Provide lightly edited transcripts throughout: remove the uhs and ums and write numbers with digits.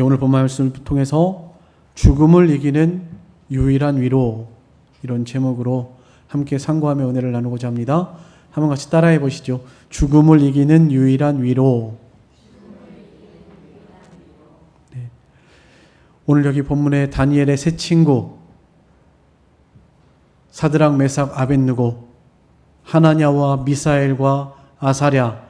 오늘 본 말씀을 통해서 죽음을 이기는 유일한 위로, 이런 제목으로 함께 상고하며 은혜를 나누고자 합니다. 한번 같이 따라해 보시죠. 죽음을 이기는 유일한 위로. 네. 오늘 여기 본문에 다니엘의 세 친구 사드락, 메삭, 아벳느고, 하나냐와 미사엘과 아사랴.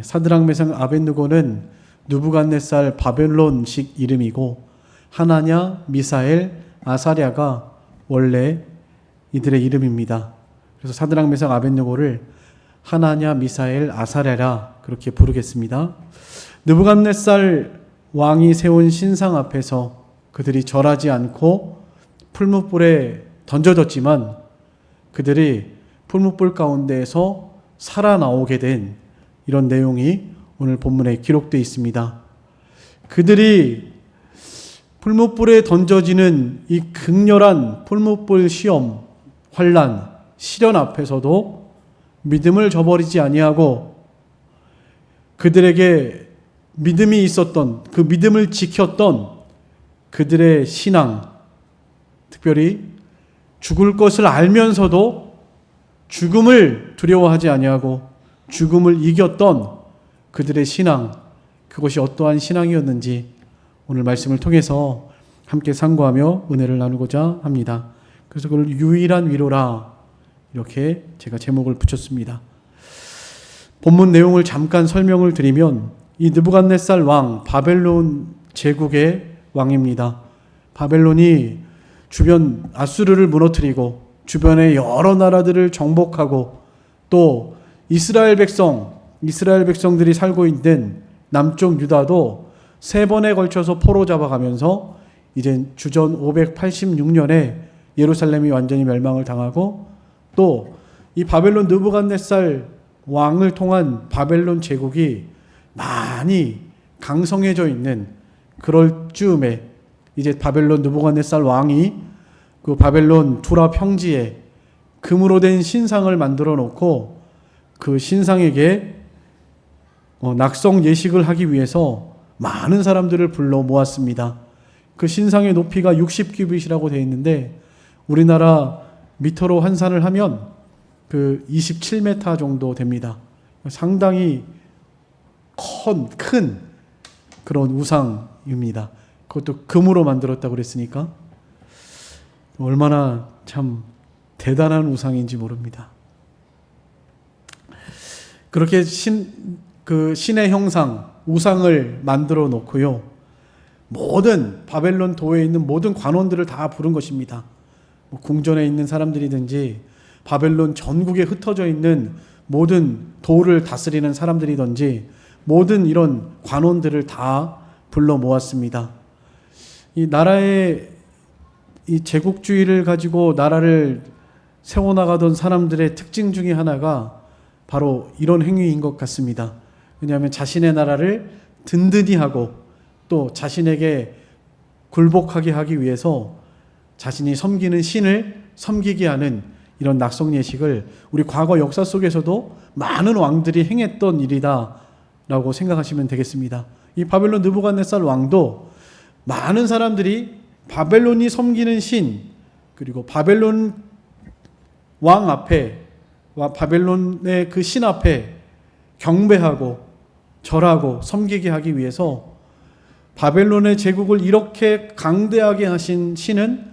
사드락, 메삭, 아벳느고는 느부갓네살 바벨론식 이름이고, 하나냐, 미사엘, 아사랴가 원래 이들의 이름입니다. 그래서 사드락, 메삭, 아벳느고를 하나냐, 미사엘, 아사랴라 그렇게 부르겠습니다. 느부갓네살 왕이 세운 신상 앞에서 그들이 절하지 않고 풀무불에 던져졌지만 그들이 풀무불 가운데에서 살아나오게 된 이런 내용이 오늘 본문에 기록되어 있습니다. 그들이 풀무불에 던져지는 이 극렬한 풀무불 시험, 환난, 시련 앞에서도 믿음을 저버리지 아니하고 그들에게 믿음이 있었던, 그 믿음을 지켰던 그들의 신앙, 특별히 죽을 것을 알면서도 죽음을 두려워하지 아니하고 죽음을 이겼던 그들의 신앙, 그것이 어떠한 신앙이었는지 오늘 말씀을 통해서 함께 상고하며 은혜를 나누고자 합니다. 그래서 그걸 유일한 위로라 이렇게 제가 제목을 붙였습니다. 본문 내용을 잠깐 설명을 드리면 이 느부갓네살 왕, 바벨론 제국의 왕입니다. 바벨론이 주변 아수르를 무너뜨리고 주변의 여러 나라들을 정복하고 또 이스라엘 백성들이 살고 있는 남쪽 유다도 세 번에 걸쳐서 포로 잡아가면서 이제 주전 586년에 예루살렘이 완전히 멸망을 당하고 또 이 바벨론 느부갓네살 왕을 통한 바벨론 제국이 많이 강성해져 있는 그럴 즈음에 이제 바벨론 느부갓네살 왕이 그 바벨론 두라 평지에 금으로 된 신상을 만들어 놓고 그 신상에게 낙성 예식을 하기 위해서 많은 사람들을 불러 모았습니다. 그 신상의 높이가 60규빗이라고 되어 있는데 우리나라 미터로 환산을 하면 그 27m 정도 됩니다. 상당히 큰 그런 우상입니다. 그것도 금으로 만들었다고 그랬으니까 얼마나 참 대단한 우상인지 모릅니다. 그렇게 신의 형상, 우상을 만들어 놓고요. 모든 바벨론 도에 있는 모든 관원들을 다 부른 것입니다. 궁전에 있는 사람들이든지 바벨론 전국에 흩어져 있는 모든 도를 다스리는 사람들이든지 모든 이런 관원들을 다 불러 모았습니다. 이 나라의 이 제국주의를 가지고 나라를 세워나가던 사람들의 특징 중에 하나가 바로 이런 행위인 것 같습니다. 왜냐하면 자신의 나라를 든든히 하고 또 자신에게 굴복하게 하기 위해서 자신이 섬기는 신을 섬기게 하는 이런 낙성 예식을 우리 과거 역사 속에서도 많은 왕들이 행했던 일이다라고 생각하시면 되겠습니다. 이 바벨론 느부갓네살 왕도 많은 사람들이 바벨론이 섬기는 신 그리고 바벨론 왕 앞에 바벨론의 그 신 앞에 경배하고 절하고 섬기게 하기 위해서 바벨론의 제국을 이렇게 강대하게 하신 신은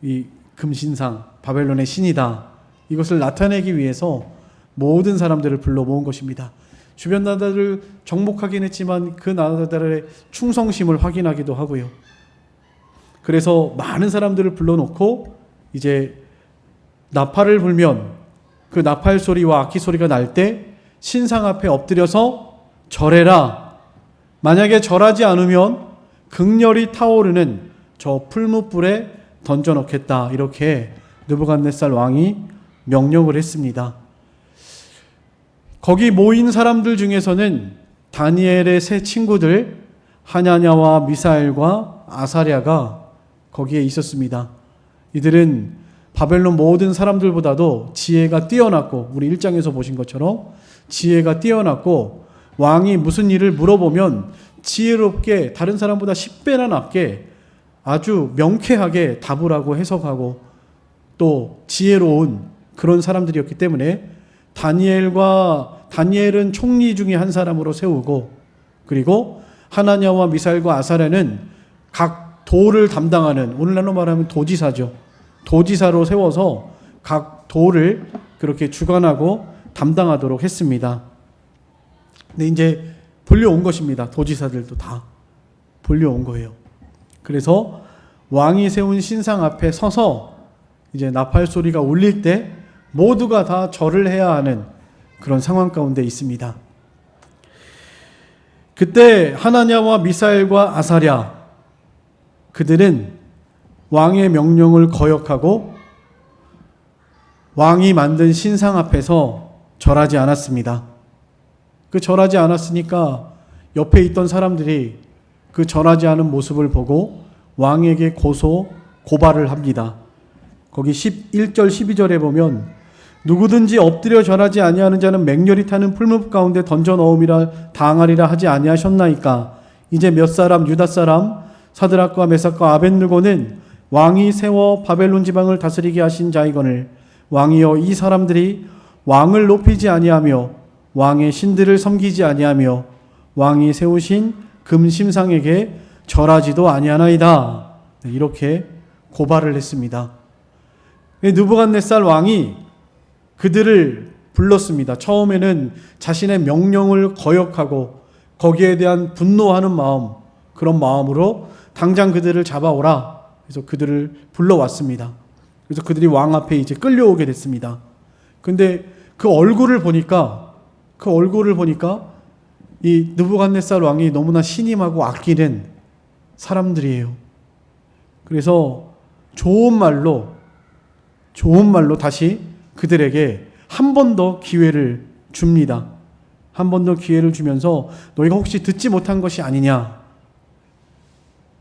이 금신상, 바벨론의 신이다. 이것을 나타내기 위해서 모든 사람들을 불러 모은 것입니다. 주변 나라들을 정복하긴 했지만 그 나라들의 충성심을 확인하기도 하고요. 그래서 많은 사람들을 불러놓고 이제 나팔을 불면 그 나팔 소리와 악기 소리가 날 때 신상 앞에 엎드려서 절해라. 만약에 절하지 않으면 극렬히 타오르는 저 풀무불에 던져놓겠다. 이렇게 느부갓네살 왕이 명령을 했습니다. 거기 모인 사람들 중에서는 다니엘의 세 친구들 하냐냐와 미사엘과 아사랴가 거기에 있었습니다. 이들은 바벨론 모든 사람들보다도 지혜가 뛰어났고 우리 1장에서 보신 것처럼 지혜가 뛰어났고 왕이 무슨 일을 물어보면 지혜롭게 다른 사람보다 10배나 낮게 아주 명쾌하게 답을 하고 해석하고 또 지혜로운 그런 사람들이었기 때문에 다니엘은 총리 중에 한 사람으로 세우고, 그리고 하나냐와 미사엘과 아사랴는 각 도를 담당하는, 오늘날로 말하면 도지사죠. 도지사로 세워서 각 도를 그렇게 주관하고 담당하도록 했습니다. 근데 이제 불려온 것입니다. 도지사들도 다 불려온 거예요. 그래서 왕이 세운 신상 앞에 서서 이제 나팔 소리가 울릴 때 모두가 다 절을 해야 하는 그런 상황 가운데 있습니다. 그때 하나냐와 미사엘과 아사랴, 그들은 왕의 명령을 거역하고 왕이 만든 신상 앞에서 절하지 않았습니다. 그 절하지 않았으니까 옆에 있던 사람들이 그 절하지 않은 모습을 보고 왕에게 고발을 합니다. 거기 1절 12절에 보면 누구든지 엎드려 절하지 아니하는 자는 맹렬히 타는 풀무불 가운데 던져 넣음이라 당하리라 하지 아니하셨나이까. 이제 몇 사람 유다 사람 사드락과 메삭과 아벳느고는 왕이 세워 바벨론 지방을 다스리게 하신 자이거늘 왕이여 이 사람들이 왕을 높이지 아니하며 왕의 신들을 섬기지 아니하며 왕이 세우신 금심상에게 절하지도 아니하나이다. 이렇게 고발을 했습니다. 느부갓네살 왕이 그들을 불렀습니다. 처음에는 자신의 명령을 거역하고 거기에 대한 분노하는 마음, 그런 마음으로 당장 그들을 잡아오라. 그래서 그들을 불러왔습니다. 그래서 그들이 왕 앞에 이제 끌려오게 됐습니다. 근데 그 얼굴을 보니까 이 느부갓네살 왕이 너무나 신임하고 아끼는 사람들이에요. 그래서 좋은 말로 다시 그들에게 한 번 더 기회를 줍니다. 한 번 더 기회를 주면서 너희가 혹시 듣지 못한 것이 아니냐.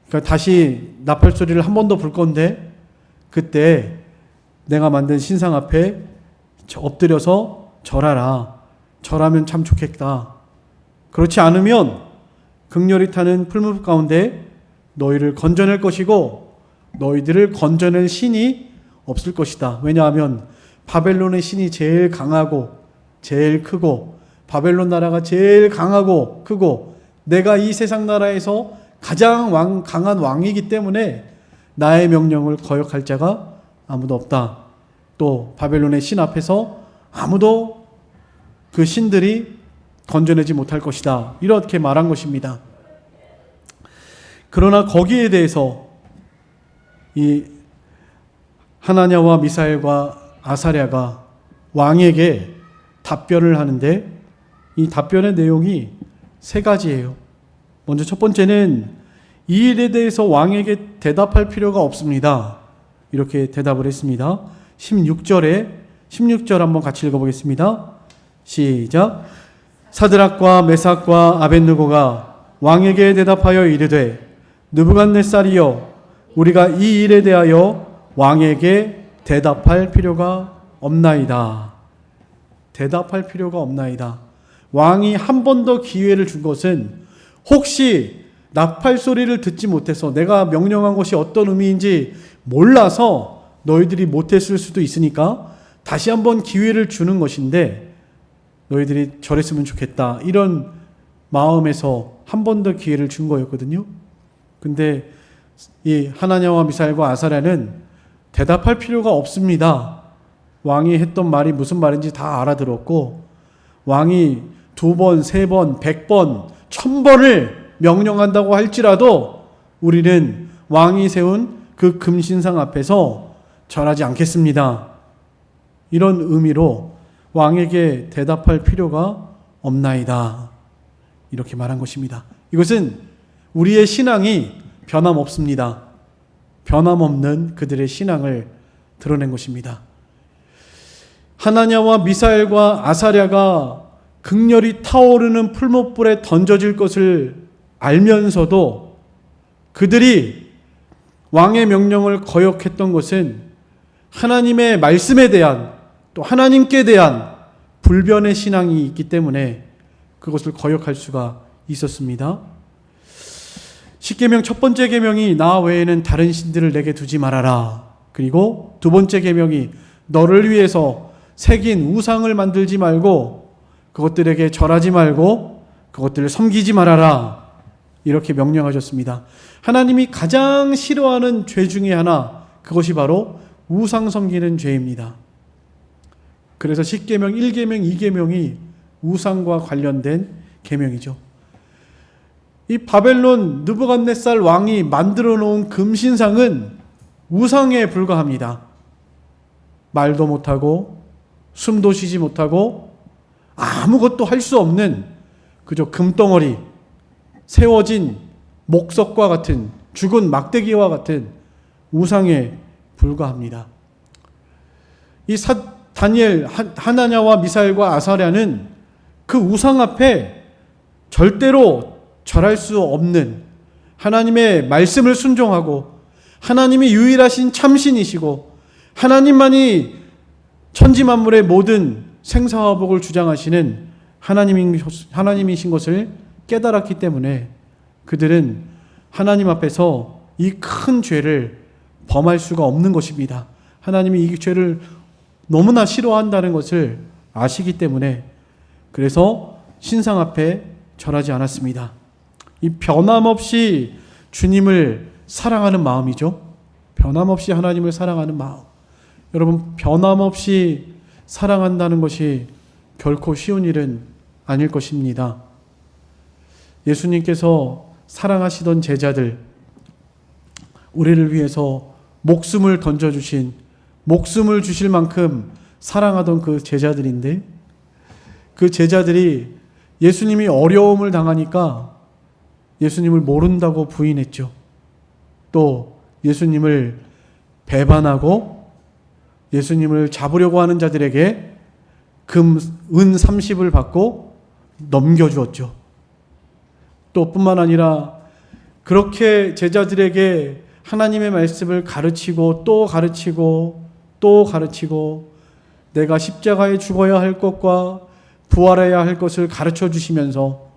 그러니까 다시 나팔 소리를 한 번 더 불 건데 그때 내가 만든 신상 앞에 엎드려서 절하라. 절하면 참 좋겠다. 그렇지 않으면 극렬히 타는 풀무불 가운데 너희를 건져낼 것이고 너희들을 건져낼 신이 없을 것이다. 왜냐하면 바벨론의 신이 제일 강하고 제일 크고 바벨론 나라가 제일 강하고 크고 내가 이 세상 나라에서 가장 강한 왕이기 때문에 나의 명령을 거역할 자가 아무도 없다. 또 바벨론의 신 앞에서 아무도 그 신들이 건져내지 못할 것이다. 이렇게 말한 것입니다. 그러나 거기에 대해서 이 하나냐와 미사엘과 아사랴가 왕에게 답변을 하는데 이 답변의 내용이 세 가지예요. 먼저 첫 번째는 이 일에 대해서 왕에게 대답할 필요가 없습니다. 이렇게 대답을 했습니다. 16절 한번 같이 읽어보겠습니다. 시작. 사드락과 메삭과 아벳느고가 왕에게 대답하여 이르되 느부갓네살이여 우리가 이 일에 대하여 왕에게 대답할 필요가 없나이다. 대답할 필요가 없나이다. 왕이 한 번 더 기회를 준 것은 혹시 나팔 소리를 듣지 못해서 내가 명령한 것이 어떤 의미인지 몰라서 너희들이 못했을 수도 있으니까 다시 한번 기회를 주는 것인데 너희들이 절했으면 좋겠다. 이런 마음에서 한 번 더 기회를 준 거였거든요. 근데 이 하나냐와 미사엘과 아사랴는 대답할 필요가 없습니다. 왕이 했던 말이 무슨 말인지 다 알아들었고 왕이 2번, 3번, 100번, 1000번을 명령한다고 할지라도 우리는 왕이 세운 그 금신상 앞에서 절하지 않겠습니다. 이런 의미로 왕에게 대답할 필요가 없나이다. 이렇게 말한 것입니다. 이것은 우리의 신앙이 변함없습니다. 변함없는 그들의 신앙을 드러낸 것입니다. 하나냐와 미사엘과 아사랴가 극렬히 타오르는 풀무불에 던져질 것을 알면서도 그들이 왕의 명령을 거역했던 것은 하나님의 말씀에 대한 또 하나님께 대한 불변의 신앙이 있기 때문에 그것을 거역할 수가 있었습니다. 십계명 첫 번째 계명이 나 외에는 다른 신들을 내게 두지 말아라. 그리고 두 번째 계명이 너를 위해서 새긴 우상을 만들지 말고 그것들에게 절하지 말고 그것들을 섬기지 말아라. 이렇게 명령하셨습니다. 하나님이 가장 싫어하는 죄 중에 하나, 그것이 바로 우상 섬기는 죄입니다. 그래서 십계명 1계명 2계명이 우상과 관련된 계명이죠. 이 바벨론 느부갓네살 왕이 만들어 놓은 금신상은 우상에 불과합니다. 말도 못하고 숨도 쉬지 못하고 아무것도 할 수 없는 그저 금덩어리, 세워진 목석과 같은 죽은 막대기와 같은 우상에 불과합니다. 이 다니엘, 하나냐와 미사엘과 아사랴는 그 우상 앞에 절대로 절할 수 없는 하나님의 말씀을 순종하고 하나님이 유일하신 참신이시고 하나님만이 천지만물의 모든 생사화복을 주장하시는 하나님이신 것을 깨달았기 때문에 그들은 하나님 앞에서 이 큰 죄를 범할 수가 없는 것입니다. 하나님이 이 죄를 너무나 싫어한다는 것을 아시기 때문에 그래서 신상 앞에 절하지 않았습니다. 이 변함없이 주님을 사랑하는 마음이죠. 변함없이 하나님을 사랑하는 마음. 여러분, 변함없이 사랑한다는 것이 결코 쉬운 일은 아닐 것입니다. 예수님께서 사랑하시던 제자들, 우리를 위해서 목숨을 던져주신, 목숨을 주실 만큼 사랑하던 그 제자들인데, 그 제자들이 예수님이 어려움을 당하니까 예수님을 모른다고 부인했죠. 또 예수님을 배반하고 예수님을 잡으려고 하는 자들에게 은 30을 받고 넘겨주었죠. 또 뿐만 아니라 그렇게 제자들에게 하나님의 말씀을 가르치고 또 가르치고 또 가르치고 내가 십자가에 죽어야 할 것과 부활해야 할 것을 가르쳐 주시면서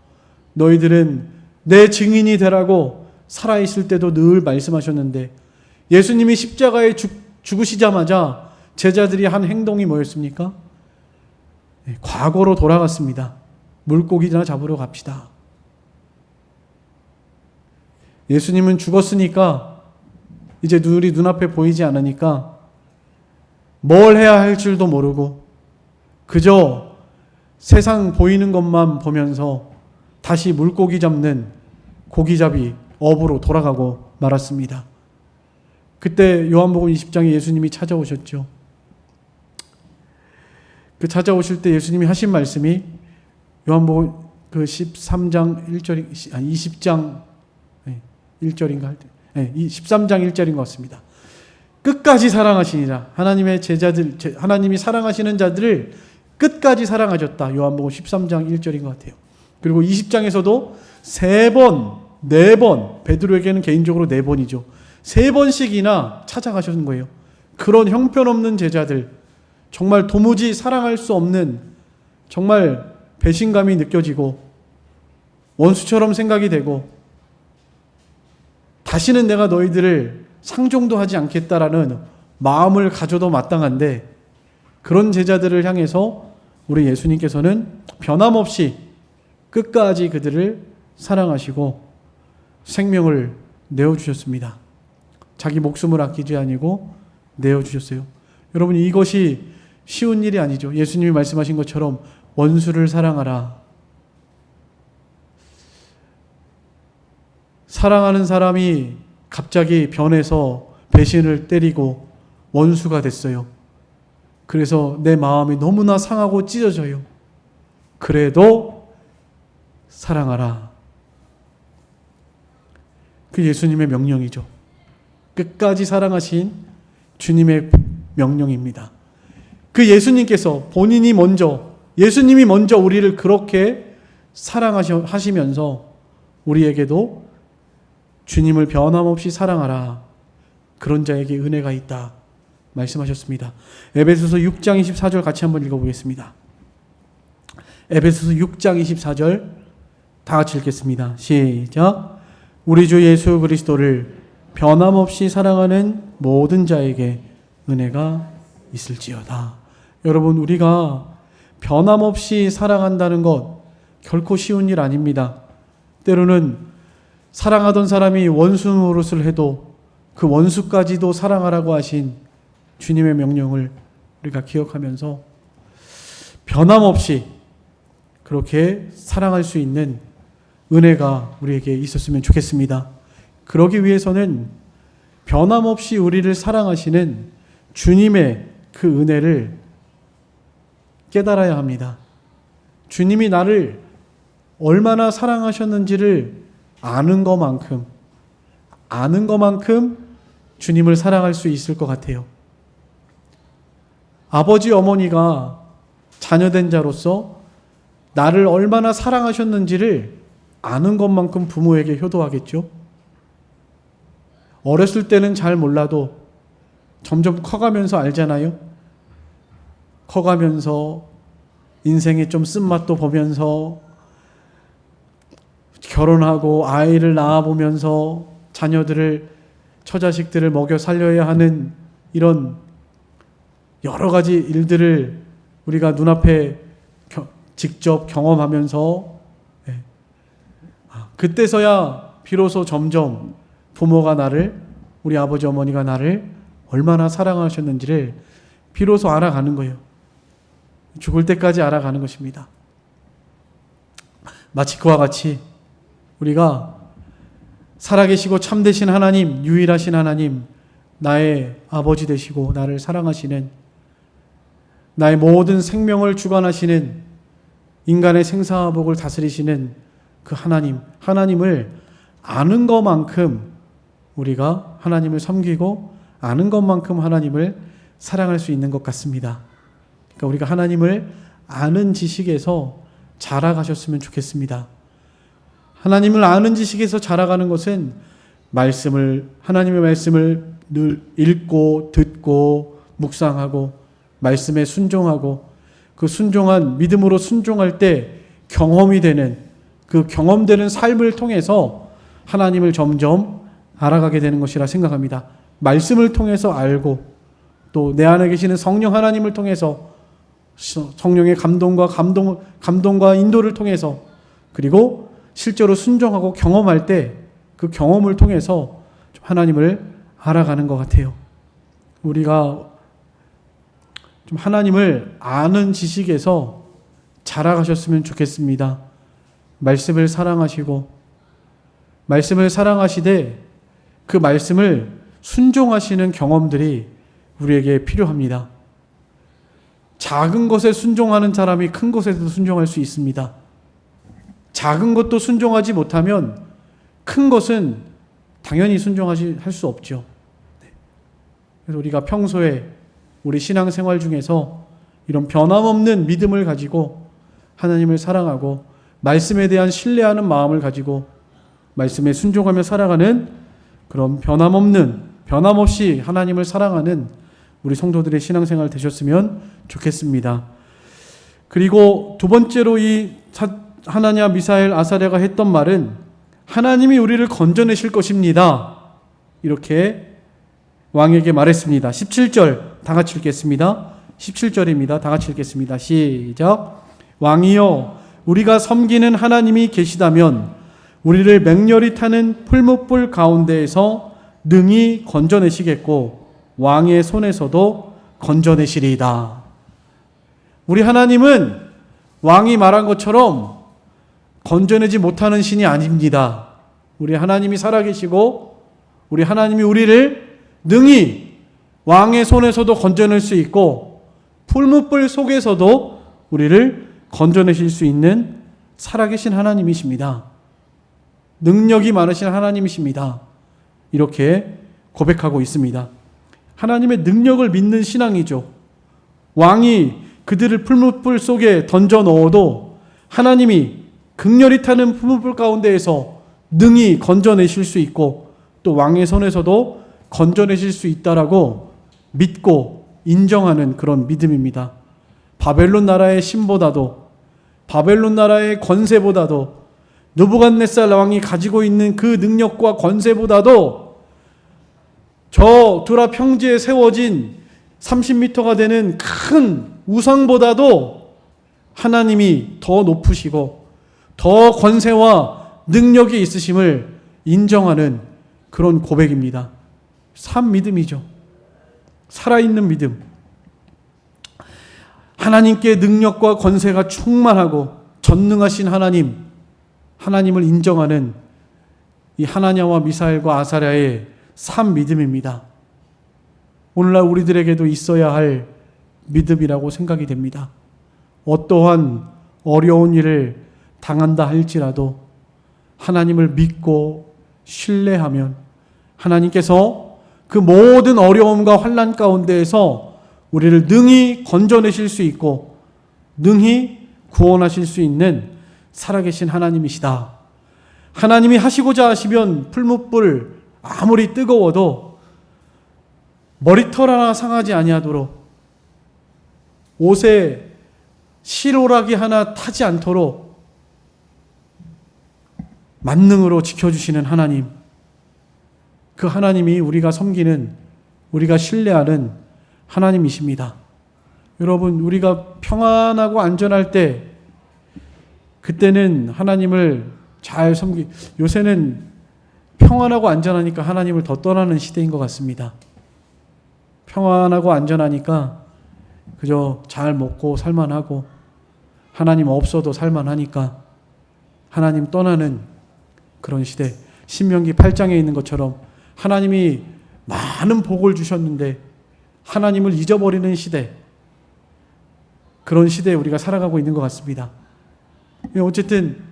너희들은 내 증인이 되라고 살아있을 때도 늘 말씀하셨는데 예수님이 십자가에 죽으시자마자 제자들이 한 행동이 뭐였습니까? 과거로 돌아갔습니다. 물고기나 잡으러 갑시다. 예수님은 죽었으니까 이제 우리 눈앞에 보이지 않으니까 뭘 해야 할 줄도 모르고 그저 세상 보이는 것만 보면서 다시 물고기 잡는 고기잡이 업으로 돌아가고 말았습니다. 그때 요한복음 20장에 예수님이 찾아오셨죠. 그 찾아오실 때 예수님이 하신 말씀이 요한복음 그 13장 1절, 20장 1절인가 할 때, 13장 1절인 것 같습니다. 끝까지 사랑하시니라. 하나님의 제자들, 하나님이 사랑하시는 자들을 끝까지 사랑하셨다. 요한복음 13장 1절인 것 같아요. 그리고 20장에서도 3번, 4번, 베드로에게는 개인적으로 4번이죠. 3번씩이나 찾아가셨는 거예요. 그런 형편없는 제자들, 정말 도무지 사랑할 수 없는 정말 배신감이 느껴지고 원수처럼 생각이 되고 다시는 내가 너희들을 상종도 하지 않겠다라는 마음을 가져도 마땅한데 그런 제자들을 향해서 우리 예수님께서는 변함없이 끝까지 그들을 사랑하시고 생명을 내어주셨습니다. 자기 목숨을 아끼지 아니고 내어주셨어요. 여러분, 이것이 쉬운 일이 아니죠. 예수님이 말씀하신 것처럼 원수를 사랑하라. 사랑하는 사람이 갑자기 변해서 배신을 때리고 원수가 됐어요. 그래서 내 마음이 너무나 상하고 찢어져요. 그래도 사랑하라. 그 예수님의 명령이죠. 끝까지 사랑하신 주님의 명령입니다. 그 예수님께서 본인이 먼저, 예수님이 먼저 우리를 그렇게 사랑하시면서 우리에게도 주님을 변함없이 사랑하라. 그런 자에게 은혜가 있다. 말씀하셨습니다. 에베소서 6장 24절 같이 한번 읽어보겠습니다. 에베소서 6장 24절 다 같이 읽겠습니다. 시작. 우리 주 예수 그리스도를 변함없이 사랑하는 모든 자에게 은혜가 있을지어다. 여러분, 우리가 변함없이 사랑한다는 것 결코 쉬운 일 아닙니다. 때로는 사랑하던 사람이 원수 노릇을 해도 그 원수까지도 사랑하라고 하신 주님의 명령을 우리가 기억하면서 변함없이 그렇게 사랑할 수 있는 은혜가 우리에게 있었으면 좋겠습니다. 그러기 위해서는 변함없이 우리를 사랑하시는 주님의 그 은혜를 깨달아야 합니다. 주님이 나를 얼마나 사랑하셨는지를 아는 것만큼 주님을 사랑할 수 있을 것 같아요. 아버지, 어머니가 자녀된 자로서 나를 얼마나 사랑하셨는지를 아는 것만큼 부모에게 효도하겠죠. 어렸을 때는 잘 몰라도 점점 커가면서 알잖아요. 커가면서 인생의 좀 쓴맛도 보면서 결혼하고 아이를 낳아보면서 자녀들을, 처자식들을 먹여 살려야 하는 이런 여러 가지 일들을 우리가 눈앞에 직접 경험하면서 그때서야 비로소 점점 부모가 나를, 우리 아버지 어머니가 나를 얼마나 사랑하셨는지를 비로소 알아가는 거예요. 죽을 때까지 알아가는 것입니다. 마치 그와 같이 우리가 살아계시고 참되신 하나님, 유일하신 하나님, 나의 아버지 되시고 나를 사랑하시는, 나의 모든 생명을 주관하시는, 인간의 생사복을 다스리시는 그 하나님을 아는 것만큼 우리가 하나님을 섬기고 아는 것만큼 하나님을 사랑할 수 있는 것 같습니다. 그러니까 우리가 하나님을 아는 지식에서 자라가셨으면 좋겠습니다. 하나님을 아는 지식에서 자라가는 것은 하나님의 말씀을 늘 읽고 듣고 묵상하고 말씀에 순종하고 그 순종한 믿음으로 순종할 때 경험이 되는, 그 경험되는 삶을 통해서 하나님을 점점 알아가게 되는 것이라 생각합니다. 말씀을 통해서 알고 또 내 안에 계시는 성령 하나님을 통해서 성령의 감동과 인도를 통해서, 그리고 실제로 순종하고 경험할 때 그 경험을 통해서 하나님을 알아가는 것 같아요. 우리가 좀 하나님을 아는 지식에서 자라가셨으면 좋겠습니다. 말씀을 사랑하시고 말씀을 사랑하시되 그 말씀을 순종하시는 경험들이 우리에게 필요합니다. 작은 것에 순종하는 사람이 큰 것에도 순종할 수 있습니다. 작은 것도 순종하지 못하면 큰 것은 당연히 할 수 없죠. 그래서 우리가 평소에 우리 신앙생활 중에서 이런 변함없는 믿음을 가지고 하나님을 사랑하고 말씀에 대한 신뢰하는 마음을 가지고 말씀에 순종하며 살아가는 그런 변함없이 하나님을 사랑하는 우리 성도들의 신앙생활 되셨으면 좋겠습니다. 그리고 두 번째로 이 하나냐, 미사엘, 아사랴가 했던 말은 하나님이 우리를 건져내실 것입니다. 이렇게 왕에게 말했습니다. 17절 다 같이 읽겠습니다. 17절입니다. 다 같이 읽겠습니다. 시작. 왕이여, 우리가 섬기는 하나님이 계시다면 우리를 맹렬히 타는 풀무불 가운데에서 능히 건져내시겠고 왕의 손에서도 건져내시리이다. 우리 하나님은 왕이 말한 것처럼 건져내지 못하는 신이 아닙니다. 우리 하나님이 살아계시고 우리 하나님이 우리를 능히 왕의 손에서도 건져낼 수 있고 풀무불 속에서도 우리를 건져내실 수 있는 살아계신 하나님이십니다. 능력이 많으신 하나님이십니다. 이렇게 고백하고 있습니다. 하나님의 능력을 믿는 신앙이죠. 왕이 그들을 풀무불 속에 던져 넣어도 하나님이 극렬히 타는 풀무불 가운데에서 능히 건져내실 수 있고 또 왕의 손에서도 건져내실 수 있다라고 믿고 인정하는 그런 믿음입니다. 바벨론 나라의 신보다도, 바벨론 나라의 권세보다도, 느부갓네살 왕이 가지고 있는 그 능력과 권세보다도 저 두라 평지에 세워진 30m가 되는 큰 우상보다도 하나님이 더 높으시고 더 권세와 능력이 있으심을 인정하는 그런 고백입니다. 산 믿음이죠. 살아있는 믿음. 하나님께 능력과 권세가 충만하고 전능하신 하나님을 인정하는 이 하나냐와 미사엘과 아사랴의 산 믿음입니다. 오늘날 우리들에게도 있어야 할 믿음이라고 생각이 됩니다. 어떠한 어려운 일을 당한다 할지라도 하나님을 믿고 신뢰하면 하나님께서 그 모든 어려움과 환난 가운데에서 우리를 능히 건져내실 수 있고 능히 구원하실 수 있는 살아계신 하나님이시다. 하나님이 하시고자 하시면 풀무불 아무리 뜨거워도 머리털 하나 상하지 아니하도록 옷에 실오라기 하나 타지 않도록 만능으로 지켜주시는 하나님, 그 하나님이 우리가 섬기는, 우리가 신뢰하는 하나님이십니다. 여러분, 우리가 평안하고 안전할 때 그때는 하나님을 잘 요새는 평안하고 안전하니까 하나님을 더 떠나는 시대인 것 같습니다. 평안하고 안전하니까 그저 잘 먹고 살만하고 하나님 없어도 살만하니까 하나님 떠나는 그런 시대. 신명기 8장에 있는 것처럼 하나님이 많은 복을 주셨는데 하나님을 잊어버리는 시대, 그런 시대에 우리가 살아가고 있는 것 같습니다. 어쨌든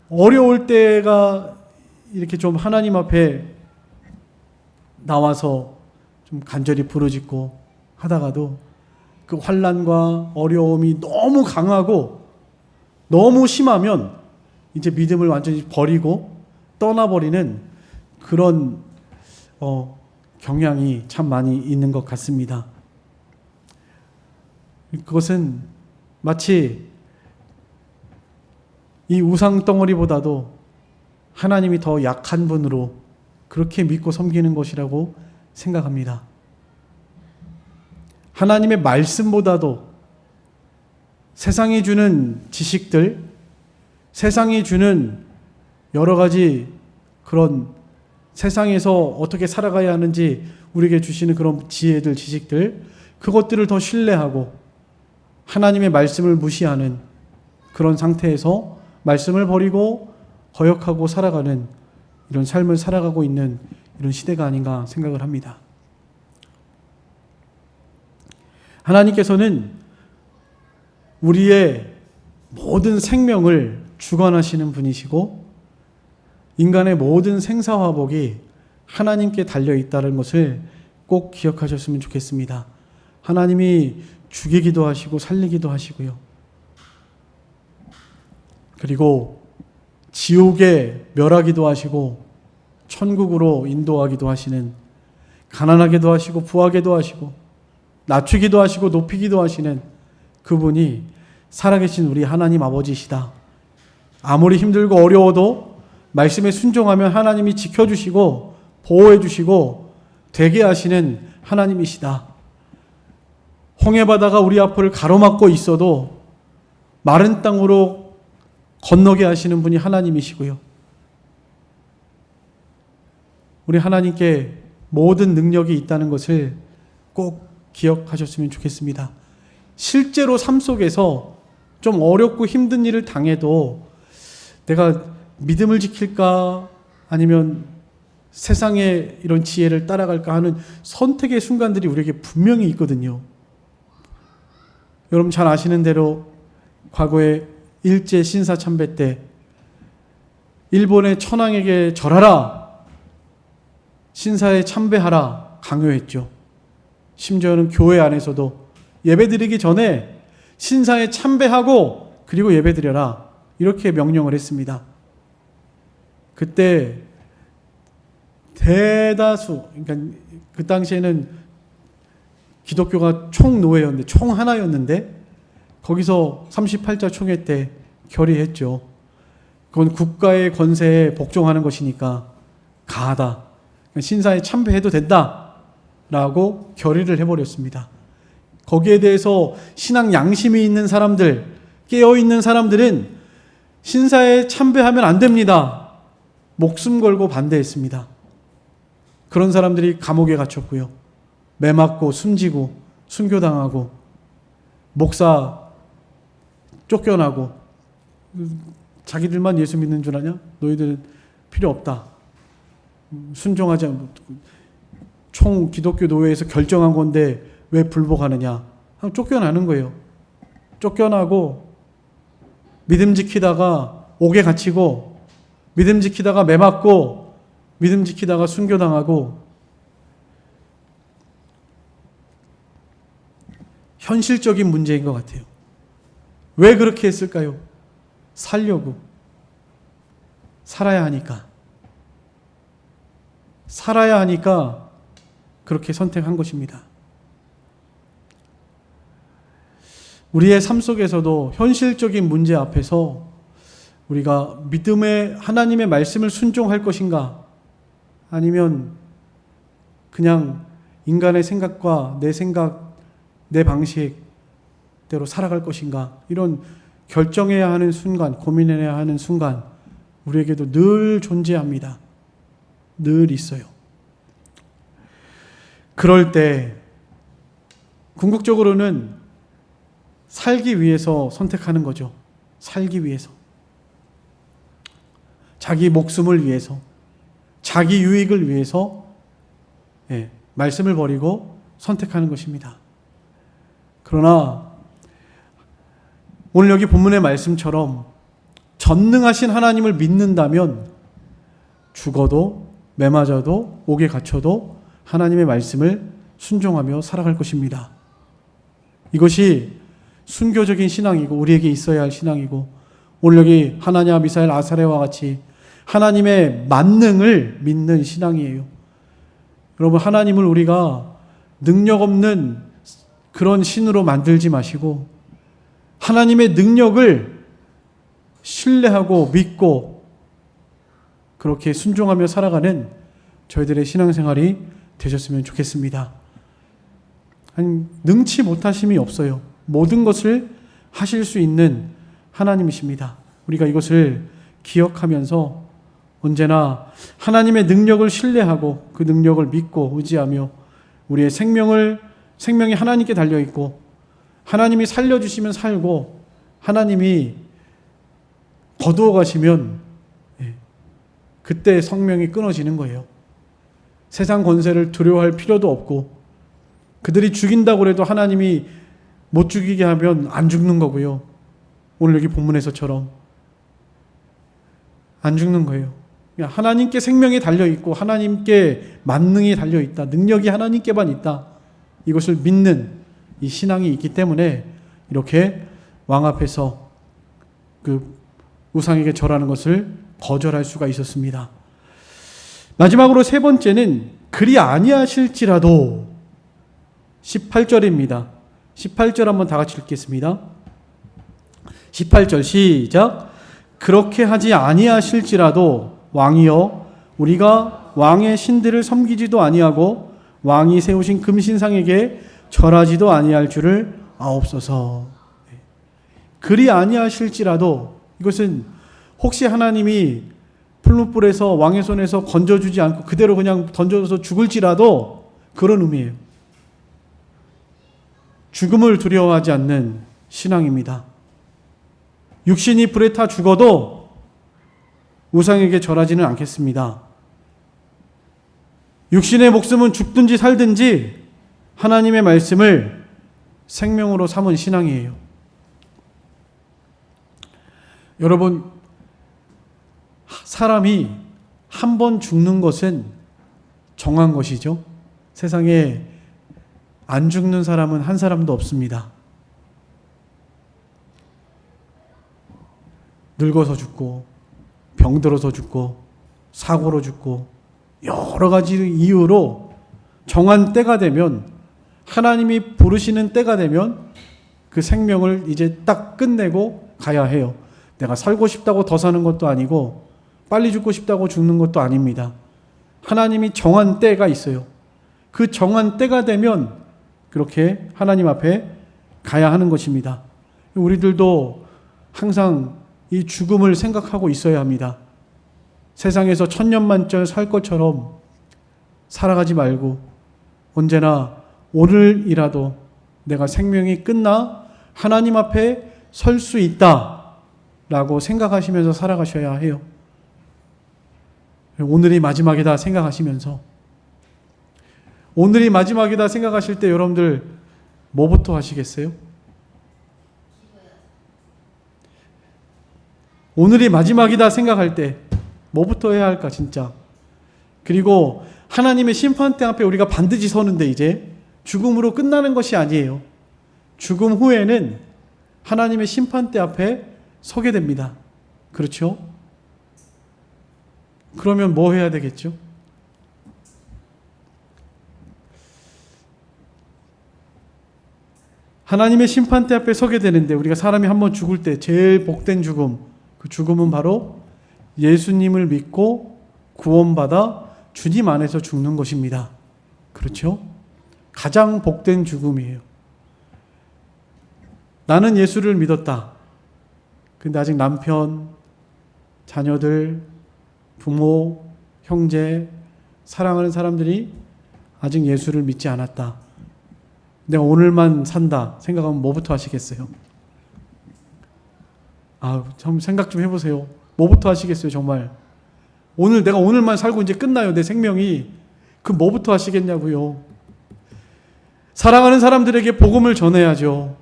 어려울 때가 이렇게 좀 하나님 앞에 나와서 좀 간절히 부르짖고 하다가도 그 환난과 어려움이 너무 강하고 너무 심하면 이제 믿음을 완전히 버리고 떠나버리는 그런 경향이 참 많이 있는 것 같습니다. 그것은 마치 이 우상 덩어리보다도 하나님이 더 약한 분으로 그렇게 믿고 섬기는 것이라고 생각합니다. 하나님의 말씀보다도 세상이 주는 지식들, 세상이 주는 여러 가지 그런 세상에서 어떻게 살아가야 하는지 우리에게 주시는 그런 지혜들, 지식들, 그것들을 더 신뢰하고 하나님의 말씀을 무시하는 그런 상태에서 말씀을 버리고 거역하고 살아가는 이런 삶을 살아가고 있는 이런 시대가 아닌가 생각을 합니다. 하나님께서는 우리의 모든 생명을 주관하시는 분이시고 인간의 모든 생사화복이 하나님께 달려있다는 것을 꼭 기억하셨으면 좋겠습니다. 하나님이 죽이기도 하시고 살리기도 하시고요. 그리고 지옥에 멸하기도 하시고 천국으로 인도하기도 하시는, 가난하게도 하시고 부하게도 하시고 낮추기도 하시고 높이기도 하시는 그분이 살아계신 우리 하나님 아버지시다. 아무리 힘들고 어려워도 말씀에 순종하면 하나님이 지켜주시고 보호해주시고 되게 하시는 하나님이시다. 홍해바다가 우리 앞을 가로막고 있어도 마른 땅으로 건너게 하시는 분이 하나님이시고요. 우리 하나님께 모든 능력이 있다는 것을 꼭 기억하셨으면 좋겠습니다. 실제로 삶 속에서 좀 어렵고 힘든 일을 당해도 내가 믿음을 지킬까 아니면 세상의 이런 지혜를 따라갈까 하는 선택의 순간들이 우리에게 분명히 있거든요. 여러분 잘 아시는 대로 과거에 일제 신사참배 때 일본의 천황에게 절하라, 신사에 참배하라 강요했죠. 심지어는 교회 안에서도 예배드리기 전에 신사에 참배하고 그리고 예배드려라 이렇게 명령을 했습니다. 그때 대다수, 그러니까 그 당시에는 기독교가 총노예였는데, 총 하나였는데 거기서 38자 총회 때 결의했죠. 그건 국가의 권세에 복종하는 것이니까 가하다. 신사에 참배해도 된다라고 결의를 해버렸습니다. 거기에 대해서 신앙 양심이 있는 사람들, 깨어있는 사람들은 신사에 참배하면 안 됩니다. 목숨 걸고 반대했습니다. 그런 사람들이 감옥에 갇혔고요. 매 맞고 숨지고 순교당하고 목사 쫓겨나고 자기들만 예수 믿는 줄 아냐? 너희들은 필요 없다. 순종하지 않고 총 기독교 노회에서 결정한 건데 왜 불복하느냐? 쫓겨나는 거예요. 쫓겨나고 믿음 지키다가 옥에 갇히고 믿음 지키다가 매 맞고 믿음 지키다가 순교당하고 현실적인 문제인 것 같아요. 왜 그렇게 했을까요? 살려고. 살아야 하니까. 살아야 하니까 그렇게 선택한 것입니다. 우리의 삶 속에서도 현실적인 문제 앞에서 우리가 믿음의 하나님의 말씀을 순종할 것인가? 아니면 그냥 인간의 생각과 내 생각, 내 방식대로 살아갈 것인가? 이런 결정해야 하는 순간, 고민해야 하는 순간 우리에게도 늘 존재합니다. 늘 있어요. 그럴 때 궁극적으로는 살기 위해서 선택하는 거죠. 살기 위해서. 자기 목숨을 위해서, 자기 유익을 위해서 말씀을 버리고 선택하는 것입니다. 그러나 오늘 여기 본문의 말씀처럼 전능하신 하나님을 믿는다면 죽어도 매맞아도 옥에 갇혀도 하나님의 말씀을 순종하며 살아갈 것입니다. 이것이 순교적인 신앙이고 우리에게 있어야 할 신앙이고 오늘 여기 하나냐, 미사엘, 아사레와 같이 하나님의 만능을 믿는 신앙이에요. 여러분, 하나님을 우리가 능력 없는 그런 신으로 만들지 마시고 하나님의 능력을 신뢰하고 믿고 그렇게 순종하며 살아가는 저희들의 신앙생활이 되셨으면 좋겠습니다. 아니, 능치 못하심이 없어요. 모든 것을 하실 수 있는 하나님이십니다. 우리가 이것을 기억하면서 언제나 하나님의 능력을 신뢰하고 그 능력을 믿고 의지하며 우리의 생명이 하나님께 달려있고 하나님이 살려주시면 살고 하나님이 거두어 가시면 그때 생명이 끊어지는 거예요. 세상 권세를 두려워할 필요도 없고 그들이 죽인다고 해도 하나님이 못 죽이게 하면 안 죽는 거고요. 오늘 여기 본문에서처럼 안 죽는 거예요. 하나님께 생명이 달려있고 하나님께 만능이 달려있다. 능력이 하나님께만 있다. 이것을 믿는 이 신앙이 있기 때문에 이렇게 왕 앞에서 그 우상에게 절하는 것을 거절할 수가 있었습니다. 마지막으로 세 번째는 그리 아니하실지라도 18절입니다. 18절 한번 다 같이 읽겠습니다. 18절 시작. 그렇게 하지 아니하실지라도 왕이여 우리가 왕의 신들을 섬기지도 아니하고 왕이 세우신 금신상에게 절하지도 아니할 줄을 아옵소서. 그리 아니하실지라도 이것은 혹시 하나님이 풀무불에서 왕의 손에서 건져주지 않고 그대로 그냥 던져서 죽을지라도 그런 의미예요. 죽음을 두려워하지 않는 신앙입니다. 육신이 불에 타 죽어도 우상에게 절하지는 않겠습니다. 육신의 목숨은 죽든지 살든지 하나님의 말씀을 생명으로 삼은 신앙이에요. 여러분, 사람이 한 번 죽는 것은 정한 것이죠. 세상에 안 죽는 사람은 한 사람도 없습니다. 늙어서 죽고 병들어서 죽고 사고로 죽고 여러 가지 이유로 정한 때가 되면 하나님이 부르시는 때가 되면 그 생명을 이제 딱 끝내고 가야 해요. 내가 살고 싶다고 더 사는 것도 아니고 빨리 죽고 싶다고 죽는 것도 아닙니다. 하나님이 정한 때가 있어요. 그 정한 때가 되면 그렇게 하나님 앞에 가야 하는 것입니다. 우리들도 항상 이 죽음을 생각하고 있어야 합니다. 세상에서 천년만년 살 것처럼 살아가지 말고 언제나 오늘이라도 내가 생명이 끝나 하나님 앞에 설 수 있다라고 생각하시면서 살아가셔야 해요. 오늘이 마지막이다 생각하시면서, 오늘이 마지막이다 생각하실 때 여러분들 뭐부터 하시겠어요? 오늘이 마지막이다 생각할 때 뭐부터 해야 할까 진짜. 그리고 하나님의 심판대 앞에 우리가 반드시 서는데 이제 죽음으로 끝나는 것이 아니에요. 죽음 후에는 하나님의 심판대 앞에 서게 됩니다. 그렇죠? 그러면 뭐 해야 되겠죠? 하나님의 심판대 앞에 서게 되는데 우리가 사람이 한번 죽을 때 제일 복된 죽음, 그 죽음은 바로 예수님을 믿고 구원받아 주님 안에서 죽는 것입니다. 그렇죠? 가장 복된 죽음이에요. 나는 예수를 믿었다. 근데 아직 남편, 자녀들, 부모, 형제, 사랑하는 사람들이 아직 예수를 믿지 않았다. 내가 오늘만 산다 생각하면 뭐부터 하시겠어요? 좀 생각 좀 해보세요. 뭐부터 하시겠어요, 정말? 내가 오늘만 살고 이제 끝나요, 내 생명이. 그 뭐부터 하시겠냐고요. 사랑하는 사람들에게 복음을 전해야죠.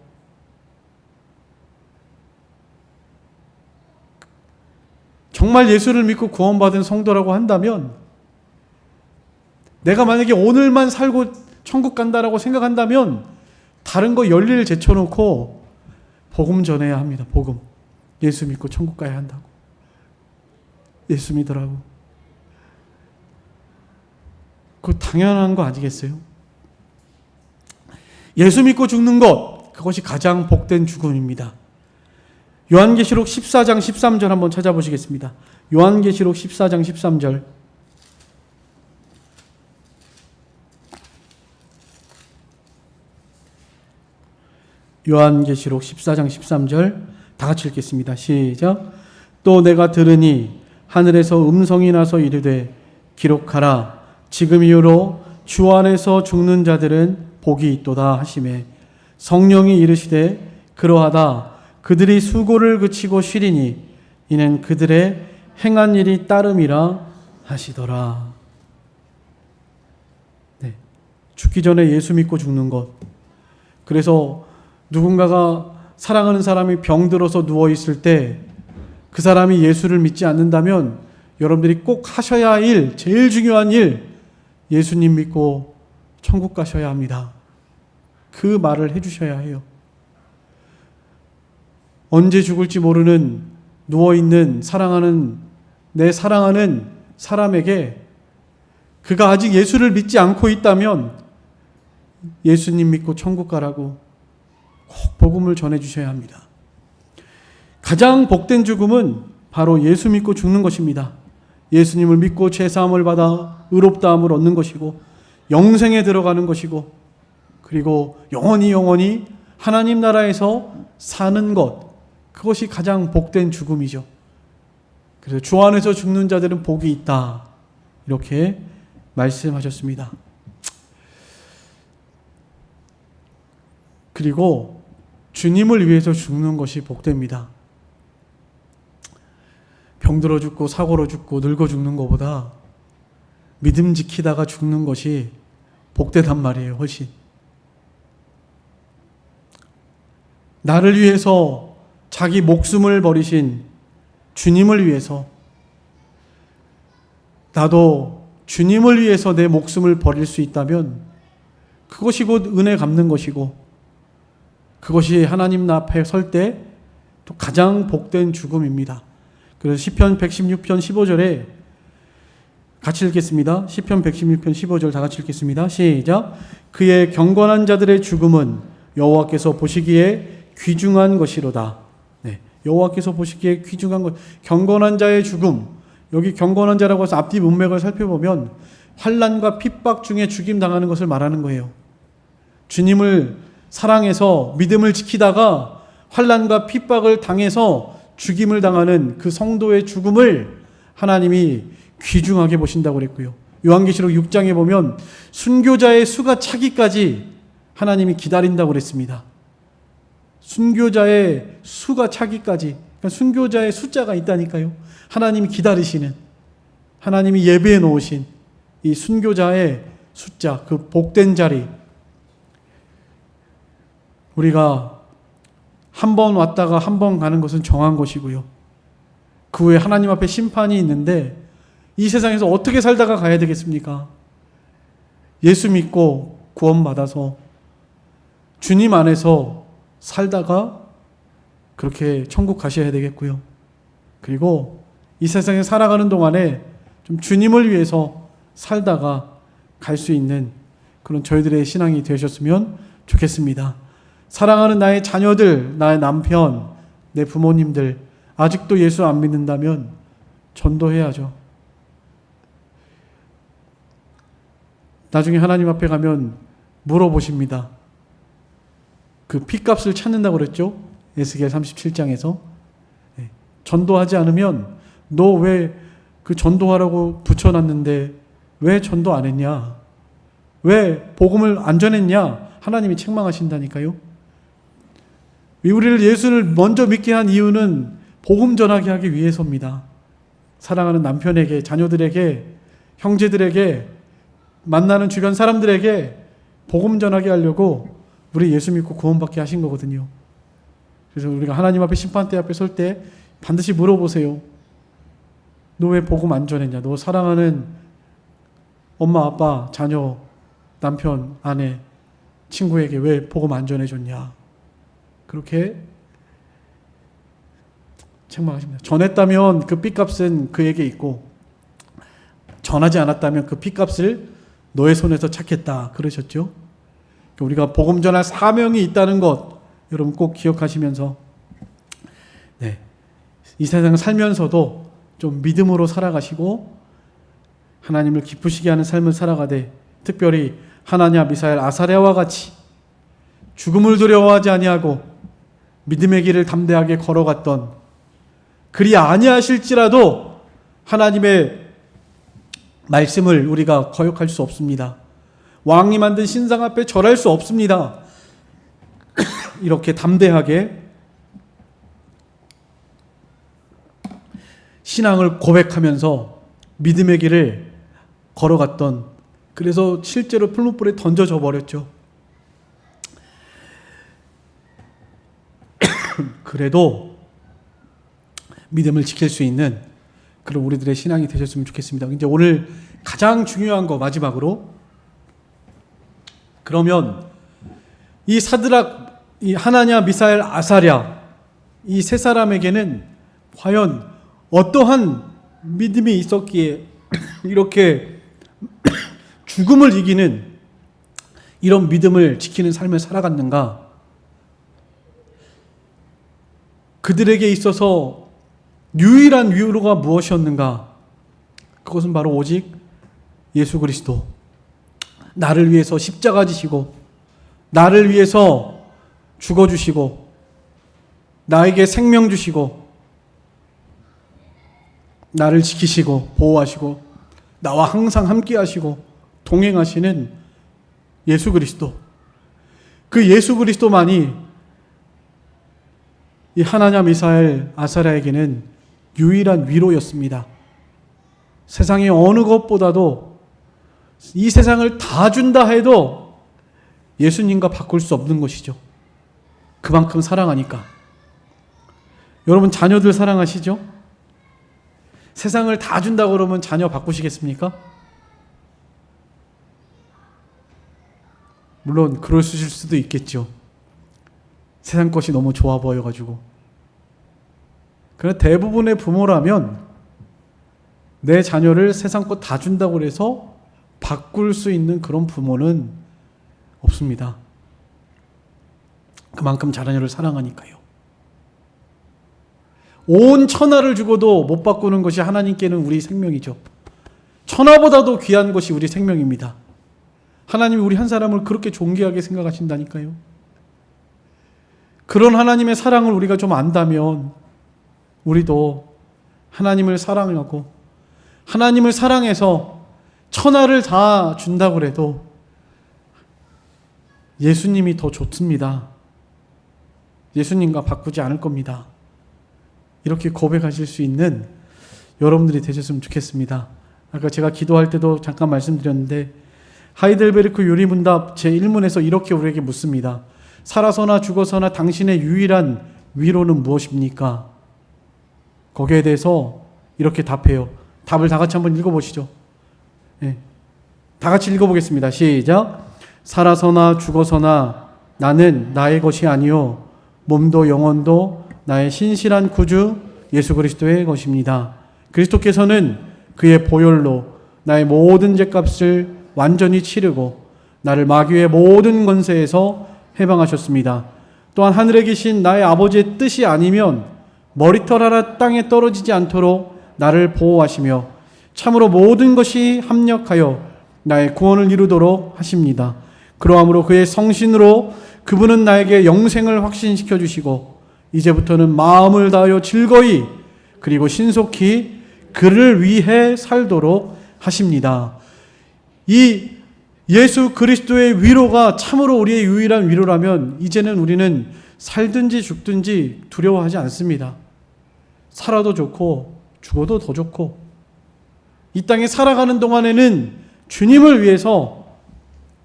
정말 예수를 믿고 구원받은 성도라고 한다면, 내가 만약에 오늘만 살고 천국 간다라고 생각한다면 다른 거 열일 제쳐놓고 복음 전해야 합니다. 복음. 예수 믿고 천국 가야 한다고. 예수 믿으라고. 그거 당연한 거 아니겠어요? 예수 믿고 죽는 것, 그것이 가장 복된 죽음입니다. 요한계시록 14장 13절 한번 찾아보시겠습니다. 요한계시록 14장 13절. 요한계시록 14장 13절 다 같이 읽겠습니다. 시작. 또 내가 들으니 하늘에서 음성이 나서 이르되 기록하라. 지금 이후로 주 안에서 죽는 자들은 복이 있도다 하시매 성령이 이르시되 그러하다. 그들이 수고를 그치고 쉬리니 이는 그들의 행한 일이 따름이라 하시더라. 네. 죽기 전에 예수 믿고 죽는 것. 그래서 누군가가 사랑하는 사람이 병들어서 누워있을 때 그 사람이 예수를 믿지 않는다면 여러분들이 꼭 하셔야 할 일, 제일 중요한 일, 예수님 믿고 천국 가셔야 합니다. 그 말을 해주셔야 해요. 언제 죽을지 모르는 누워있는 내 사랑하는 사람에게 그가 아직 예수를 믿지 않고 있다면 예수님 믿고 천국 가라고 꼭 복음을 전해주셔야 합니다. 가장 복된 죽음은 바로 예수 믿고 죽는 것입니다. 예수님을 믿고 죄사함을 받아 의롭다함을 얻는 것이고 영생에 들어가는 것이고 그리고 영원히 하나님 나라에서 사는 것, 그것이 가장 복된 죽음이죠. 그래서 주 안에서 죽는 자들은 복이 있다, 이렇게 말씀하셨습니다. 그리고 주님을 위해서 죽는 것이 복됩니다. 병들어 죽고 사고로 죽고 늙어 죽는 것보다 믿음 지키다가 죽는 것이 복되단 말이에요. 훨씬. 나를 위해서 자기 목숨을 버리신 주님을 위해서, 나도 주님을 위해서 내 목숨을 버릴 수 있다면 그것이 곧 은혜 갚는 것이고, 그것이 하나님 앞에 설 때 또 가장 복된 죽음입니다. 그래서 시편 116편 15절에 같이 읽겠습니다. 시편 116편 15절 다 같이 읽겠습니다. 시작. 그의 경건한 자들의 죽음은 여호와께서 보시기에 귀중한 것이로다. 네, 여호와께서 보시기에 귀중한 것, 경건한 자의 죽음. 여기 경건한 자라고 해서 앞뒤 문맥을 살펴보면 환난과 핍박 중에 죽임 당하는 것을 말하는 거예요. 주님을 사랑해서 믿음을 지키다가 환난과 핍박을 당해서 죽임을 당하는 그 성도의 죽음을 하나님이 귀중하게 보신다고 그랬고요. 요한계시록 6장에 보면 순교자의 수가 차기까지 하나님이 기다린다고 그랬습니다. 순교자의 수가 차기까지, 그러니까 순교자의 숫자가 있다니까요. 하나님이 기다리시는, 하나님이 예배해 놓으신 이 순교자의 숫자, 그 복된 자리. 우리가 한 번 왔다가 한 번 가는 것은 정한 것이고요. 그 후에 하나님 앞에 심판이 있는데 이 세상에서 어떻게 살다가 가야 되겠습니까? 예수 믿고 구원받아서 주님 안에서 살다가 그렇게 천국 가셔야 되겠고요. 그리고 이 세상에 살아가는 동안에 좀 주님을 위해서 살다가 갈 수 있는 그런 저희들의 신앙이 되셨으면 좋겠습니다. 사랑하는 나의 자녀들, 나의 남편, 내 부모님들 아직도 예수 안 믿는다면 전도해야죠. 나중에 하나님 앞에 가면 물어보십니다. 그 핏값을 찾는다고 그랬죠? 에스겔 37장에서. 전도하지 않으면 너 왜 그 전도하라고 붙여놨는데 왜 전도 안 했냐? 왜 복음을 안 전했냐? 하나님이 책망하신다니까요. 우리를 예수를 먼저 믿게 한 이유는 복음 전하게 하기 위해서입니다. 사랑하는 남편에게, 자녀들에게, 형제들에게, 만나는 주변 사람들에게 복음 전하게 하려고 우리 예수 믿고 구원받게 하신 거거든요. 그래서 우리가 하나님 앞에 심판대 앞에 설 때 반드시 물어보세요. 너 왜 복음 안 전했냐? 너 사랑하는 엄마, 아빠, 자녀, 남편, 아내, 친구에게 왜 복음 안 전해줬냐? 그렇게 책망하십니다. 전했다면 그 핏값은 그에게 있고 전하지 않았다면 그 핏값을 너의 손에서 찾겠다 그러셨죠. 우리가 복음 전할 사명이 있다는 것 여러분 꼭 기억하시면서 이 세상 살면서도 좀 믿음으로 살아가시고 하나님을 기쁘시게 하는 삶을 살아가되 특별히 하나냐 미사엘 아사랴와 같이 죽음을 두려워하지 아니하고 믿음의 길을 담대하게 걸어갔던 그리 아니하실지라도 하나님의 말씀을 우리가 거역할 수 없습니다. 왕이 만든 신상 앞에 절할 수 없습니다. 이렇게 담대하게 신앙을 고백하면서 믿음의 길을 걸어갔던, 그래서 실제로 풀무불에 던져져 버렸죠. 그래도 믿음을 지킬 수 있는 그런 우리들의 신앙이 되셨으면 좋겠습니다. 이제 오늘 가장 중요한 거 마지막으로, 그러면 이 사드락, 이 하나냐, 미사엘, 아사랴 이 세 사람에게는 과연 어떠한 믿음이 있었기에 이렇게 죽음을 이기는 이런 믿음을 지키는 삶을 살아갔는가? 그들에게 있어서 유일한 위로가 무엇이었는가? 그것은 바로 오직 예수 그리스도, 나를 위해서 십자가 지시고 나를 위해서 죽어주시고 나에게 생명 주시고 나를 지키시고 보호하시고 나와 항상 함께 하시고 동행하시는 예수 그리스도, 그 예수 그리스도만이 이 하나냐, 미사엘, 아사랴에게는 유일한 위로였습니다. 세상의 어느 것보다도 이 세상을 다 준다 해도 예수님과 바꿀 수 없는 것이죠. 그만큼 사랑하니까. 여러분 자녀들 사랑하시죠? 세상을 다 준다고 그러면 자녀 바꾸시겠습니까? 물론 그러실 수도 있겠죠. 세상 것이 너무 좋아 보여가지고. 그러나 대부분의 부모라면 내 자녀를 세상 것 다 준다고 해서 바꿀 수 있는 그런 부모는 없습니다. 그만큼 자녀를 사랑하니까요. 온 천하를 주고도 못 바꾸는 것이 하나님께는 우리 생명이죠. 천하보다도 귀한 것이 우리 생명입니다. 하나님이 우리 한 사람을 그렇게 존귀하게 생각하신다니까요. 그런 하나님의 사랑을 우리가 좀 안다면 우리도 하나님을 사랑하고 하나님을 사랑해서 천하를 다 준다고 해도 예수님이 더 좋습니다. 예수님과 바꾸지 않을 겁니다. 이렇게 고백하실 수 있는 여러분들이 되셨으면 좋겠습니다. 아까 제가 기도할 때도 잠깐 말씀드렸는데 하이델베르크 요리문답 제1문에서 이렇게 우리에게 묻습니다. 살아서나 죽어서나 당신의 유일한 위로는 무엇입니까? 거기에 대해서 이렇게 답해요. 답을 다 같이 한번 읽어보시죠. 네. 다 같이 읽어보겠습니다. 시작. 살아서나 죽어서나 나는 나의 것이 아니요 몸도 영혼도 나의 신실한 구주 예수 그리스도의 것입니다. 그리스도께서는 그의 보혈로 나의 모든 죄값을 완전히 치르고 나를 마귀의 모든 권세에서 해방하셨습니다. 또한 하늘에 계신 나의 아버지의 뜻이 아니면 머리털 하나 땅에 떨어지지 않도록 나를 보호하시며 참으로 모든 것이 합력하여 나의 구원을 이루도록 하십니다. 그러함으로 그의 성신으로 그분은 나에게 영생을 확신시켜 주시고 이제부터는 마음을 다하여 즐거이 그리고 신속히 그를 위해 살도록 하십니다. 이 예수 그리스도의 위로가 참으로 우리의 유일한 위로라면 이제는 우리는 살든지 죽든지 두려워하지 않습니다. 살아도 좋고 죽어도 더 좋고 이 땅에 살아가는 동안에는 주님을 위해서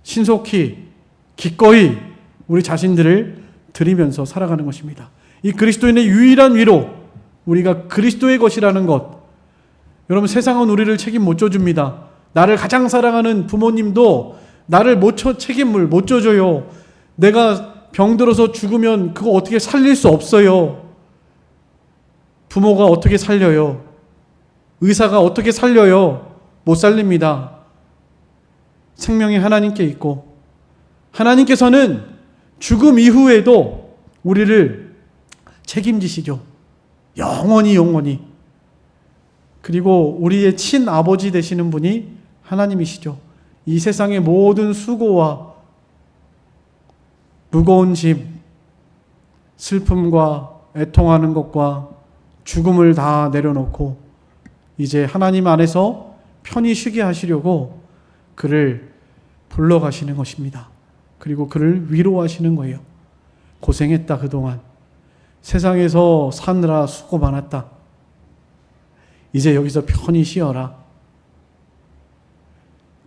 신속히 기꺼이 우리 자신들을 드리면서 살아가는 것입니다. 이 그리스도인의 유일한 위로, 우리가 그리스도의 것이라는 것. 여러분, 세상은 우리를 책임 못 져줍니다. 나를 가장 사랑하는 부모님도 나를 책임을 못 져줘요. 내가 병들어서 죽으면 그거 어떻게 살릴 수 없어요. 부모가 어떻게 살려요? 의사가 어떻게 살려요? 못 살립니다. 생명이 하나님께 있고 하나님께서는 죽음 이후에도 우리를 책임지시죠. 영원히. 그리고 우리의 친아버지 되시는 분이 하나님이시죠. 이 세상의 모든 수고와 무거운 짐, 슬픔과 애통하는 것과 죽음을 다 내려놓고 이제 하나님 안에서 편히 쉬게 하시려고 그를 불러가시는 것입니다. 그리고 그를 위로하시는 거예요. 고생했다 그동안. 세상에서 사느라 수고 많았다. 이제 여기서 편히 쉬어라.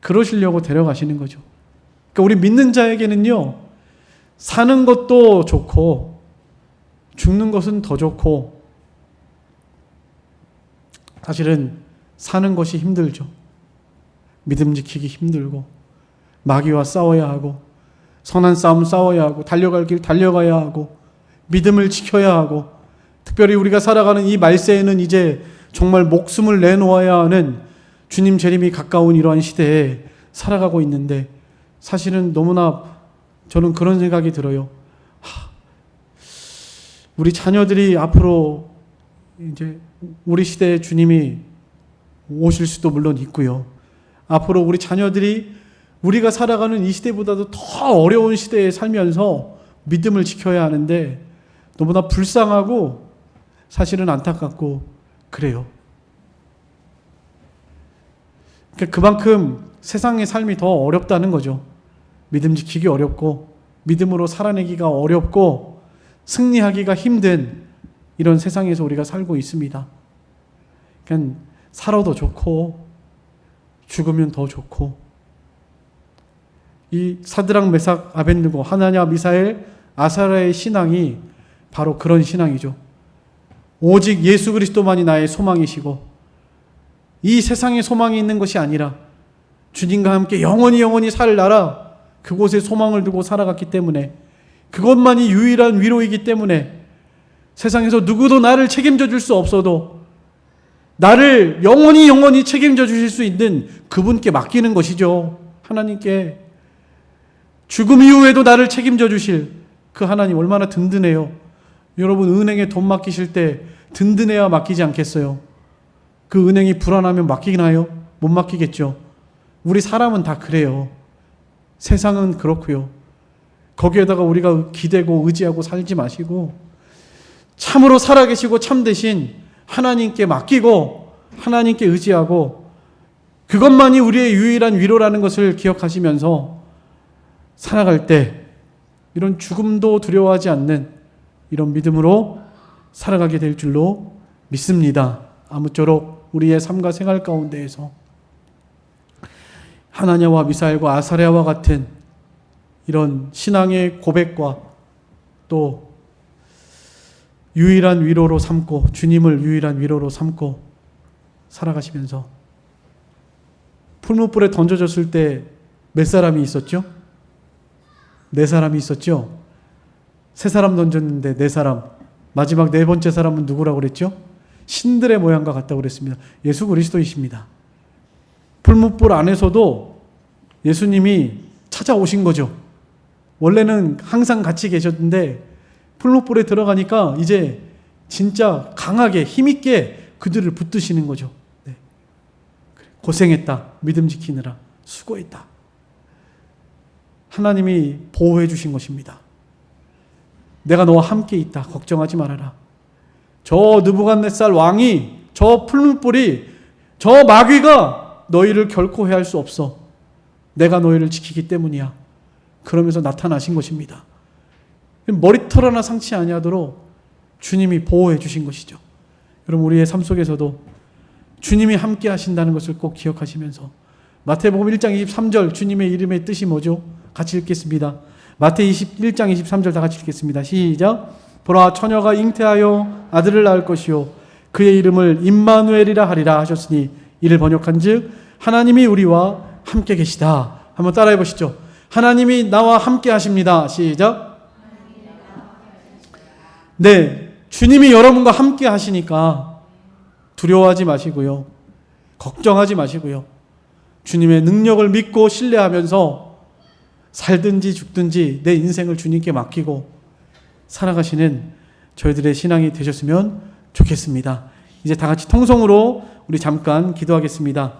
그러시려고 데려가시는 거죠. 그러니까 우리 믿는 자에게는요, 사는 것도 좋고 죽는 것은 더 좋고 사실은 사는 것이 힘들죠. 믿음 지키기 힘들고 마귀와 싸워야 하고 선한 싸움 싸워야 하고 달려갈 길 달려가야 하고 믿음을 지켜야 하고 특별히 우리가 살아가는 이 말세에는 이제 정말 목숨을 내놓아야 하는 주님 재림이 가까운 이러한 시대에 살아가고 있는데 사실은 너무나 저는 그런 생각이 들어요. 우리 자녀들이 앞으로 이제 우리 시대에 주님이 오실 수도 물론 있고요. 앞으로 우리 자녀들이 우리가 살아가는 이 시대보다도 더 어려운 시대에 살면서 믿음을 지켜야 하는데 너무나 불쌍하고 사실은 안타깝고 그래요. 그러니까 그만큼 세상의 삶이 더 어렵다는 거죠. 믿음 지키기 어렵고 믿음으로 살아내기가 어렵고 승리하기가 힘든 이런 세상에서 우리가 살고 있습니다. 그러니까 살아도 좋고 죽으면 더 좋고 이 사드락 메삭 아벳느고 하나냐 미사엘 아사랴의 신앙이 바로 그런 신앙이죠. 오직 예수 그리스도만이 나의 소망이시고 이 세상에 소망이 있는 것이 아니라 주님과 함께 영원히 살 나라 그곳에 소망을 두고 살아갔기 때문에 그것만이 유일한 위로이기 때문에 세상에서 누구도 나를 책임져 줄 수 없어도 나를 영원히 책임져 주실 수 있는 그분께 맡기는 것이죠. 하나님께. 죽음 이후에도 나를 책임져 주실 그 하나님 얼마나 든든해요. 여러분 은행에 돈 맡기실 때 든든해야 맡기지 않겠어요? 그 은행이 불안하면 맡기나요? 못 맡기겠죠. 우리 사람은 다 그래요. 세상은 그렇고요. 거기에다가 우리가 기대고 의지하고 살지 마시고 참으로 살아계시고 참되신 하나님께 맡기고 하나님께 의지하고 그것만이 우리의 유일한 위로라는 것을 기억하시면서 살아갈 때 이런 죽음도 두려워하지 않는 이런 믿음으로 살아가게 될 줄로 믿습니다. 아무쪼록 우리의 삶과 생활 가운데에서 하나냐와 미사엘과 아사랴와 같은 이런 신앙의 고백과 또 유일한 위로로 삼고 주님을 유일한 위로로 삼고 살아가시면서 풀무불에 던져졌을 때 몇 사람이 있었죠? 4사람이 있었죠? 3사람 던졌는데 4사람. 마지막 4번째 사람은 누구라고 그랬죠? 신들의 모양과 같다고 그랬습니다. 예수 그리스도이십니다. 풀무불 안에서도 예수님이 찾아오신 거죠. 원래는 항상 같이 계셨는데 풀무불에 들어가니까 이제 진짜 강하게 힘있게 그들을 붙드시는 거죠. 네. 고생했다. 믿음 지키느라 수고했다. 하나님이 보호해 주신 것입니다. 내가 너와 함께 있다. 걱정하지 말아라. 저 느부갓네살 왕이 저 풀무불이 저 마귀가 너희를 결코 해할 수 없어. 내가 너희를 지키기 때문이야. 그러면서 나타나신 것입니다. 머리털 하나 상치 아니하도록 주님이 보호해 주신 것이죠. 여러분 우리의 삶 속에서도 주님이 함께 하신다는 것을 꼭 기억하시면서 마태복음 1장 23절 주님의 이름의 뜻이 뭐죠? 같이 읽겠습니다. 마태 1장 23절 다 같이 읽겠습니다. 시작. 보라 처녀가 잉태하여 아들을 낳을 것이요 그의 이름을 임마누엘이라 하리라 하셨으니 이를 번역한즉 하나님이 우리와 함께 계시다. 한번 따라해 보시죠. 하나님이 나와 함께 하십니다. 시작. 네, 주님이 여러분과 함께 하시니까 두려워하지 마시고요. 걱정하지 마시고요. 주님의 능력을 믿고 신뢰하면서 살든지 죽든지 내 인생을 주님께 맡기고 살아가시는 저희들의 신앙이 되셨으면 좋겠습니다. 이제 다 같이 통성으로 우리 잠깐 기도하겠습니다.